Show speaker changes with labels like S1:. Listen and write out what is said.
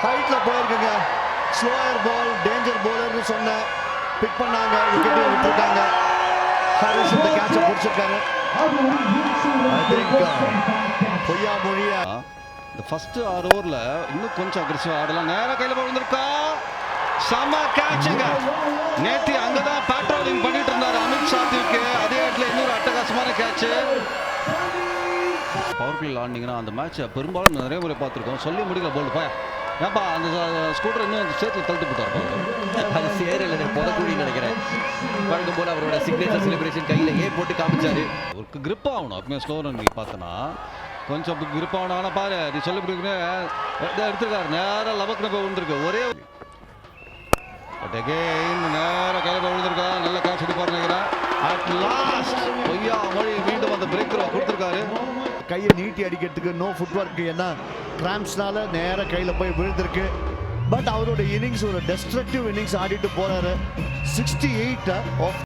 S1: ஹைட்ல போயிருக்குங்க. Slower பால், danger பவுலர்னு சொன்ன big பண்ணாங்க, wicket விட்டுருக்காங்க. ஹாரிஸ் இந்த கேட்சை பிடிச்சிருக்காரு. ஐ திங்க் பொய்யா மொழியா
S2: இந்த ஃபர்ஸ்ட் 6 ஓவர்ல இன்னும் கொஞ்சம் அக்ரெசிவா ஆடலாம். நேரா கையில விழுந்திருக்கா. சம கேட்சுங்க. நேத்தி அங்கதான் பேட்ரோலிங் பண்ணிட்டு இருந்தாரு அமித் சாத்திக்கு. அதே இடத்துல இன்னொரு அட்டகாசமான கேட்ச். பவர் பிளேல ஆடினீங்கன்னா அந்த மேட்சை பெரும்பாலும் நிறைய முறை பார்த்துருக்கோம். சொல்லி முடிக்கல போல்டு போய் ஏன்பா அந்த ஸ்கூட்டர் இன்னும் அந்த சேத்துல தள்ளிட்டு போட்டார்.
S3: அது சேரல புதக்குழின்னு நினைக்கிறேன். வழக்கம் போல அவரோட சிக்னேச்சர் செலிப்ரேஷன் கையில போட்டு காமிச்சாரு.
S2: ஒரு கிரிப் ஆகணும். அப்பமே ஸ்லோவர் நீ பார்த்தனா கொஞ்சம் கிரிப் ஆகணும். ஆனால் பாரு நீ சொல்லி பிடிக்கிறேன் எடுத்துருக்காரு. நேரம் லபக்கு போய் விழுந்திருக்கு. ஒரே நேரம் கையில போய் விழுந்திருக்கா. நல்ல கேட்ச் எடுப்பாரு நினைக்கிறேன். அட் லாஸ்ட் பொய்யா மொழி மீண்டும் அந்த பிரேக் கொடுத்துருக்காரு.
S1: கையை நீட்டி அடிக்கிறதுக்கு நோ ஃபுட் ஒர்க். ஏன்னா கிராம்ஸ்னால நேராக கையில் போய் விழுந்திருக்கு. பட் அவரோட இன்னிங்ஸ் ஒரு டெஸ்ட்ரக்டிவ் இன்னிங்ஸ் ஆடிட்டு போறாரு. 68 ஆஃப்